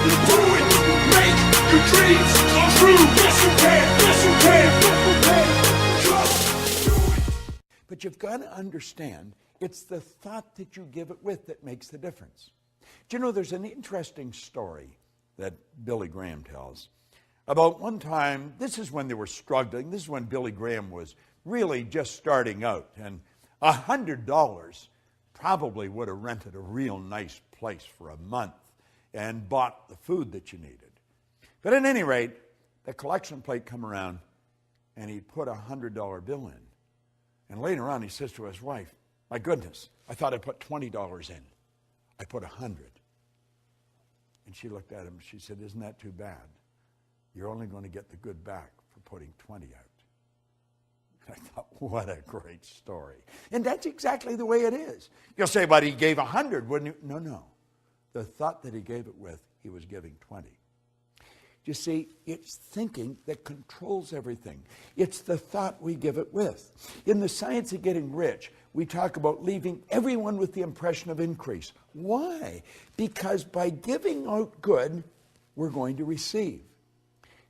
You do it. Make your dreams come true. Yes, you can. Yes, you can. Just do it. But you've got to understand, it's the thought that you give it with that makes the difference. Do you know, there's an interesting story that Billy Graham tells about one time. This is when they were struggling. This is when Billy Graham was really just starting out. And $100 probably would have rented a real nice place for a month and bought the food that you needed. But at any rate, the collection plate come around and he put a $100 bill in. And later on he says to his wife, "My goodness, I thought I put $20 in. I put 100. And she looked at him and she said, "Isn't that too bad? You're only going to get the good back for putting 20 out." I thought, what a great story. And that's exactly the way it is. You'll say, "But he gave 100, wouldn't he?" No. The thought that he gave it with, he was giving 20. You see, it's thinking that controls everything. It's the thought we give it with. In the Science of Getting Rich, we talk about leaving everyone with the impression of increase. Why? Because by giving out good, we're going to receive.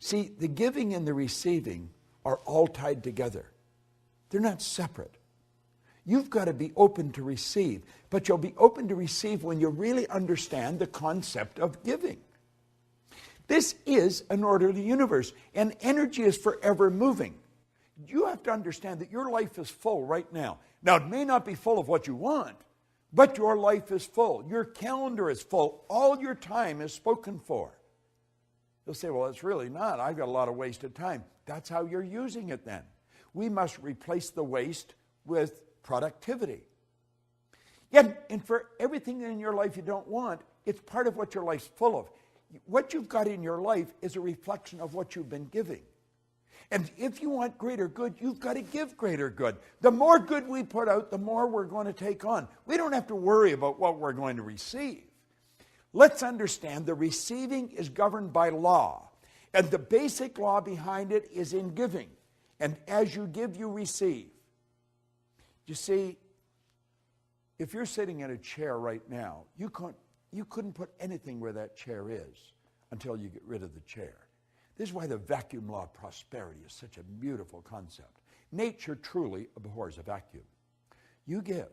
See, the giving and the receiving are all tied together. They're not separate. You've got to be open to receive, but you'll be open to receive when you really understand the concept of giving. This is an orderly universe, and energy is forever moving. You have to understand that your life is full right now. Now, it may not be full of what you want, but your life is full. Your calendar is full. All your time is spoken for. You'll say, "Well, it's really not. I've got a lot of wasted time." That's how you're using it then. We must replace the waste with productivity. Yet, and for everything in your life you don't want, it's part of what your life's full of. What you've got in your life is a reflection of what you've been giving. And if you want greater good, you've got to give greater good. The more good we put out, the more we're going to take on. We don't have to worry about what we're going to receive. Let's understand the receiving is governed by law. And the basic law behind it is in giving. And as you give, you receive. You see, if you're sitting in a chair right now, you couldn't put anything where that chair is until you get rid of the chair. This is why the vacuum law of prosperity is such a beautiful concept. Nature truly abhors a vacuum. You give,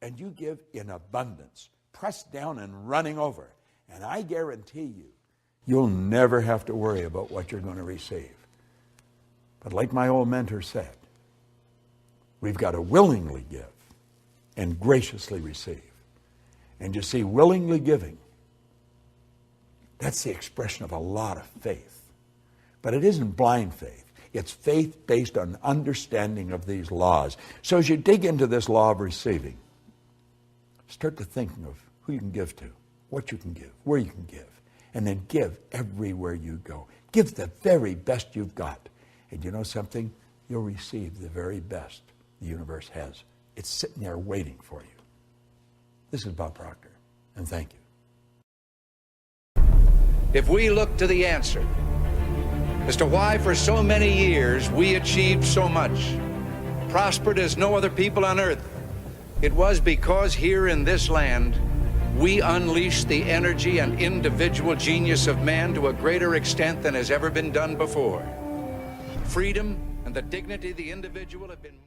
and you give in abundance, pressed down and running over. And I guarantee you, you'll never have to worry about what you're going to receive. But like my old mentor said, we've got to willingly give and graciously receive. And you see, willingly giving, that's the expression of a lot of faith. But it isn't blind faith. It's faith based on understanding of these laws. So as you dig into this law of receiving, start to thinking of who you can give to, what you can give, where you can give, and then give everywhere you go. Give the very best you've got. And you know something? You'll receive the very best the universe has. It's sitting there waiting for you. This is Bob Proctor, and thank you. If we look to the answer as to why for so many years we achieved so much, prospered as no other people on earth, it was because here in this land we unleashed the energy and individual genius of man to a greater extent than has ever been done before. Freedom and the dignity of the individual have been more